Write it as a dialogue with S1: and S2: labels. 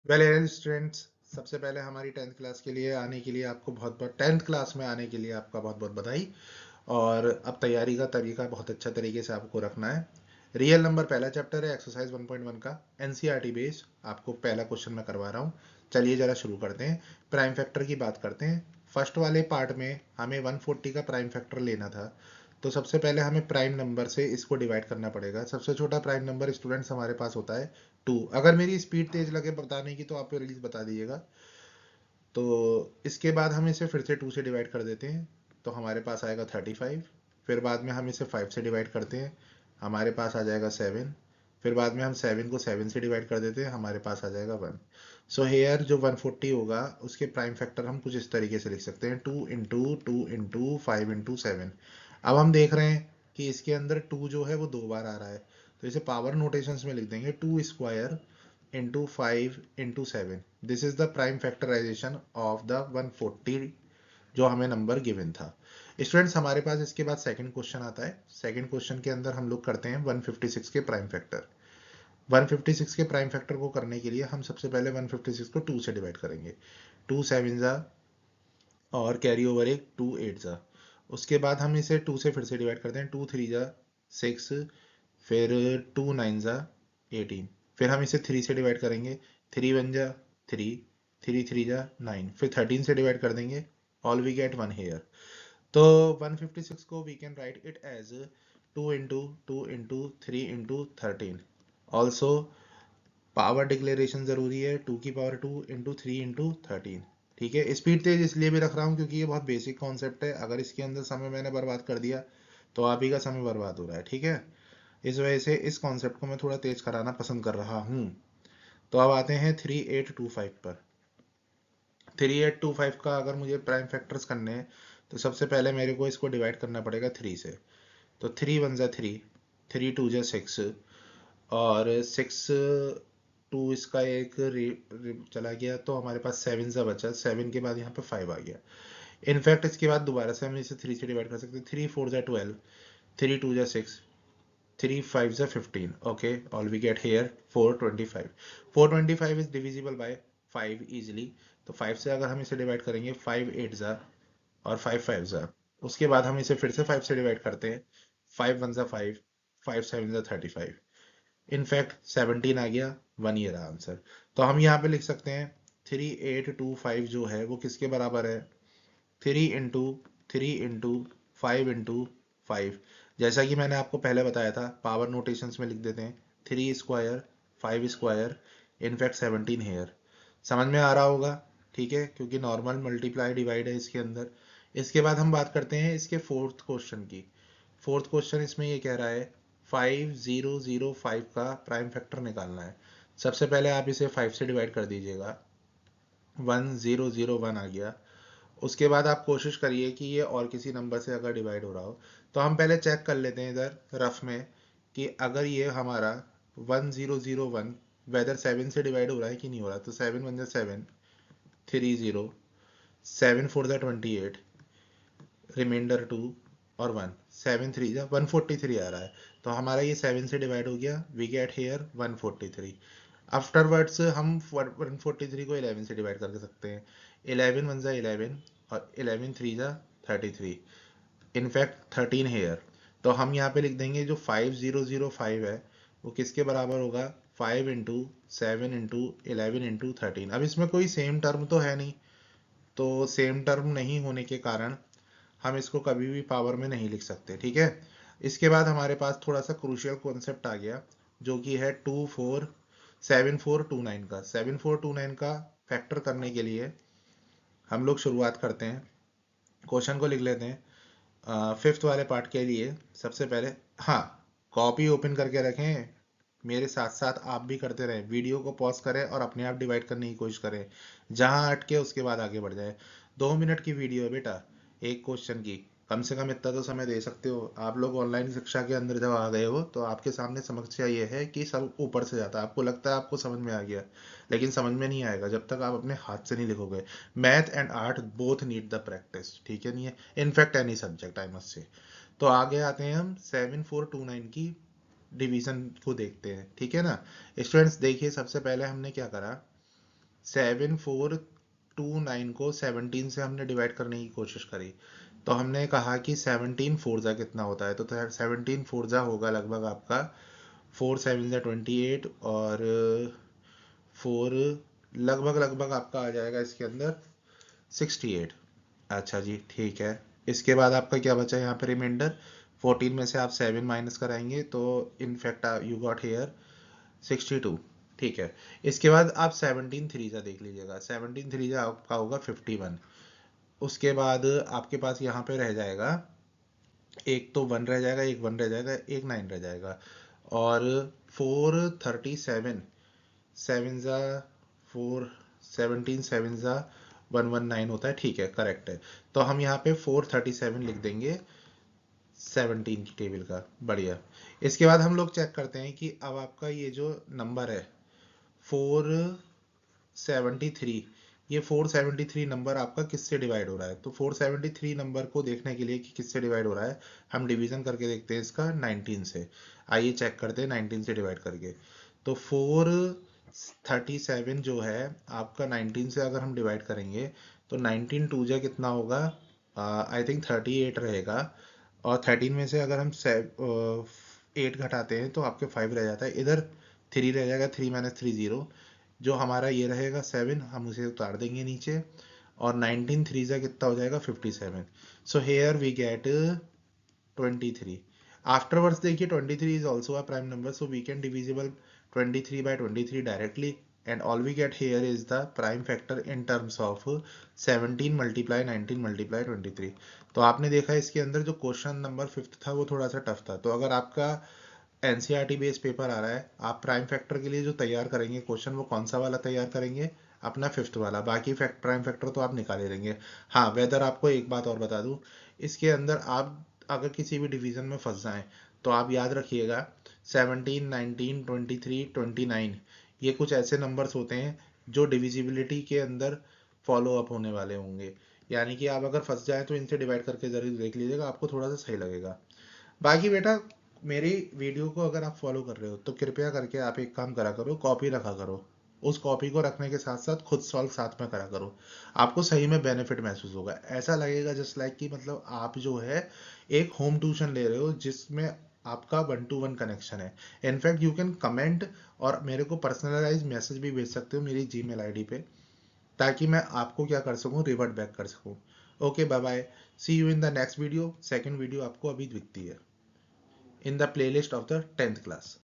S1: Well students, सबसे पहले हमारी 10th क्लास के लिए आने के लिए आपको बहुत बहुत 10th क्लास में आने के लिए आपका बहुत बहुत बधाई। और अब तैयारी का तरीका बहुत अच्छा तरीके से आपको रखना है। रियल नंबर पहला चैप्टर है, एक्सरसाइज 1.1 का एनसीईआरटी बेस। आपको पहला क्वेश्चन मैं करवा रहा हूँ। चलिए जरा शुरू करते हैं। प्राइम फैक्टर की बात करते हैं। फर्स्ट वाले पार्ट में हमें 140 का प्राइम फैक्टर लेना था। तो सबसे पहले हमें प्राइम नंबर से इसको डिवाइड करना पड़ेगा। सबसे छोटा प्राइम नंबर स्टूडेंट्स हमारे पास होता है 2। अगर मेरी स्पीड तेज लगे बताने की तो आप प्लीज बता दीजिएगा। तो इसके बाद हम इसे फिर से 2 से डिवाइड कर देते हैं, तो हमारे पास आएगा 35। फिर बाद में हम इसे 5 से डिवाइड करते हैं, हमारे पास आ जाएगा 7। फिर बाद में हम 7 को 7 से डिवाइड कर देते हैं, हमारे पास आ जाएगा 1। सो हेयर जो 140 होगा उसके प्राइम फैक्टर हम कुछ इस तरीके से लिख सकते हैं, 2 इंटू 5 इंटू 7। अब हम देख रहे हैं कि इसके अंदर 2 जो है वो 2 बार आ रहा है, तो इसे पावर नोटेशंस में लिख देंगे, 2 square into 5 into 7। This is the prime factorization of the 140 जो हमें नंबर गिवन था। स्टूडेंट्स हमारे पास इसके बाद सेकंड क्वेश्चन आता है। सेकंड क्वेश्चन के अंदर हम लोग करते हैं 156 के प्राइम फैक्टर। 156 के प्राइम फैक्टर को करने के लिए हम सबसे पहले 156 को 2 से डिवाइड करेंगे। 2 7 जा और कैरी ओवर एक 2 8 जा। उसके बाद हम इसे 2 से फिर से डिवाइड करते हैं, 2 3 जा 6, फिर 2 9 जा 18। फिर हम इसे 3 से डिवाइड करेंगे, 3 1 जा 3, 3 3 जा 9, फिर 13 से डिवाइड कर देंगे। All we get 1 here. तो 156 को we can write it as 2 into 3 into 13। Also power declaration जरूरी है, 2 की पावर 2 इंटू 3 इंटू 13। ठीक है, स्पीड तेज इसलिए भी रख रहा हूँ क्योंकि ये बहुत बेसिक कॉन्सेप्ट है। अगर इसके अंदर समय मैंने बर्बाद कर दिया तो आप ही का समय बर्बाद हो रहा है। ठीक है, इस वजह से इस कॉन्सेप्ट को मैं थोड़ा तेज कराना पसंद कर रहा हूँ। तो अब आते हैं 3825 पर। 3825 का अगर मुझे प्राइम फैक्टर्स करने हैं तो सबसे पहले मेरे को इसको डिवाइड करना पड़ेगा 3 से। तो 3 1 जा 3, 3 2 जा 6, और 6 2 इसका एक चला गया, तो हमारे पास 7 सा बचा। 7 के बाद यहाँ पे 5 आ गया। इनफैक्ट इसके बाद दोबारा से हम इसे 3 से डिवाइड कर सकते हैं, 3 4 जा 12, 3 2 जा 6, 3 5 जा 15। Okay, all we get here 425। 425 is divisible by 5 easily. तो 5 से अगर हम इसे डिवाइड करेंगे, 5 8 जा और 5 5 जा। उसके बाद हम इसे फिर से 5 से डिवाइड करते हैं, 5 1 जा 5, 5 7 जा 35। इनफैक्ट 17 आ गया, 1 ईयर आंसर। तो हम यहाँ पे लिख सकते हैं 3825 जो है वो किसके बराबर है, 3 इंटू 3 इंटू 5 इंटू 5। जैसा कि मैंने आपको पहले बताया था, पावर नोटेशंस में लिख देते हैं, 3 स्क्वायर 5 स्क्वायर, इनफैक्ट 17 हेयर। समझ में आ रहा होगा? ठीक है, क्योंकि नॉर्मल मल्टीप्लाई डिवाइड है इसके अंदर। इसके बाद हम बात करते हैं इसके फोर्थ क्वेश्चन की। फोर्थ क्वेश्चन इसमें ये कह रहा है 5005 का प्राइम फैक्टर निकालना है। सबसे पहले आप इसे 5 से डिवाइड कर दीजिएगा, 1001 आ गया। उसके बाद आप कोशिश करिए कि ये और किसी नंबर से अगर डिवाइड हो रहा हो, तो हम पहले चेक कर लेते हैं इधर रफ में कि अगर ये हमारा 1001 वेदर 7 से डिवाइड हो रहा है कि नहीं हो रहा। तो 7 1 जा 7, 3 0, 7 4 जा 28, रिमाइंडर 2 और 1, 7 3 जा 143 आ रहा है। तो हमारा ये 7 से डिवाइड हो गया, वी गेट हेयर 143। आफ्टरवर्ड्स हम 143 को 11 से डिवाइड कर सकते हैं, 11 1 जा 11 और 11 3 जा 33, इनफैक्ट 13 हेयर। तो हम यहाँ पे लिख देंगे जो 5005 है वो किसके बराबर होगा, 5 इंटू 7 इंटू 11 इंटू 13। अब इसमें कोई सेम टर्म तो है नहीं, तो सेम टर्म नहीं होने के कारण हम इसको कभी भी पावर में नहीं लिख सकते। ठीक है, इसके बाद हमारे पास थोड़ा सा क्रूशियल कॉन्सेप्ट आ गया, जो कि है 7429 का। 7429 का फैक्टर करने के लिए हम लोग शुरुआत करते हैं, क्वेश्चन को लिख लेते हैं। फिफ्थ वाले पार्ट के लिए सबसे पहले, हाँ, कॉपी ओपन करके रखें, मेरे साथ साथ आप भी करते रहें, वीडियो को पॉज करें और अपने आप डिवाइड करने की कोशिश करें, जहां अटके उसके बाद आगे बढ़ जाए। 2 मिनट की वीडियो है बेटा, एक क्वेश्चन की। कम से कम इतना तो समय दे सकते हो। आप लोग ऑनलाइन शिक्षा के अंदर जब आ गए हो तो आपके सामने समस्या ये है कि सब ऊपर से जाता है, आपको लगता है आपको समझ में आ गया, लेकिन समझ में नहीं आएगा जब तक आप अपने हाथ से नहीं लिखोगे। Math and art both need the practice, ठीक है, नहीं है, in fact any subject I must say. तो आगे आते हैं हम 7429 की डिवीजन को देखते हैं। ठीक है ना स्टूडेंट्स, देखिए सबसे पहले हमने क्या करा, 7429 को 17 से हमने डिवाइड करने की कोशिश करी, तो हमने कहा कि 17 फोर जा कितना होता है, तो 17 फोर जा होगा लगभग आपका 4 7 जा 28, और 4 लगभग लगभग आपका आ जाएगा इसके अंदर 68। अच्छा जी, ठीक है। इसके बाद आपका क्या बचा यहाँ पे रिमाइंडर, 14 में से आप 7 माइनस कराएंगे तो इनफैक्ट यू गॉट हेयर 62। ठीक है। इसके बाद आप 17 थ्रीजा देख लीजिएगा, 17 थ्रीजा आपका होगा 51। उसके बाद आपके पास यहाँ पे रह जाएगा, एक तो 1 रह जाएगा, एक 1 रह जाएगा, एक 9 रह जाएगा, और 437 सेवन ज़ा 4, 17 7 ज़ा 119 होता है। ठीक है, करेक्ट है। तो हम यहाँ पे 437 लिख देंगे 17 की टेबल का। बढ़िया। इसके बाद हम लोग चेक करते हैं कि अब आपका ये जो नंबर है 473, ये 473 नंबर आपका किससे डिवाइड हो रहा है। तो 473 नंबर को देखने के लिए कि किससे डिवाइड हो रहा है, हम डिवीजन करके देखते हैं इसका 19 से। आइए चेक करते हैं 19 से डिवाइड करके। तो 437 जो है आपका 19 से अगर हम डिवाइड करेंगे तो 19 टू जा कितना होगा, आई थिंक 38 रहेगा, और 13 में से अगर हम 8 घटाते हैं तो आपके 5 रह जाता है, इधर 3 रह जाएगा, 3 माइनस 3 0, जो हमारा ये रहेगा 7, हम उसे उतार देंगे नीचे, और 19 थ्री जा कितना हो जाएगा 57। So here we get 23। Afterwards देखिए 23 is also a prime number, so we can divisible 23 by 23 directly, and all we get here is the prime factor in terms of 17 multiply 19 multiply 23। तो आपने देखा इसके अंदर जो क्वेश्चन नंबर 5 था वो थोड़ा सा टफ था। तो अगर आपका एनसीईआरटी बेस्ड पेपर आ रहा है, आप प्राइम फैक्टर के लिए जो तैयार करेंगे क्वेश्चन, वो कौन सा वाला तैयार करेंगे, अपना 5th वाला। बाकी प्राइम फैक्टर तो आप निकाल ही देंगे। हाँ, वेदर आपको एक बात और बता दूं, इसके अंदर आप अगर किसी भी डिवीजन में फंस जाएं तो आप याद रखिएगा 17 19 23 29 ये कुछ ऐसे नंबर्स होते हैं जो डिविजिबिलिटी के अंदर फॉलो अप होने वाले होंगे। यानी कि आप अगर फंस जाए तो इनसे डिवाइड करके जरूर देख लीजिएगा, आपको थोड़ा सा सही लगेगा। बाकी बेटा, मेरी वीडियो को अगर आप फॉलो कर रहे हो तो कृपया करके आप एक काम करा करो, कॉपी रखा करो। उस कॉपी को रखने के साथ साथ खुद सॉल्व साथ में करा करो। आपको सही में बेनिफिट महसूस होगा, ऐसा लगेगा जस्ट लाइक कि मतलब आप जो है एक होम ट्यूशन ले रहे हो जिसमें आपका 1 to 1 कनेक्शन है। इनफैक्ट यू कैन कमेंट और मेरे को पर्सनलाइज मैसेज भी भेज सकते हो मेरी जीमेल आईडी पे, ताकि मैं आपको क्या कर सकूं, रिवर्ट बैक कर सकूं। Okay, bye bye, see you in the next video. Second video आपको अभी दिखती है in the playlist of the 10th class.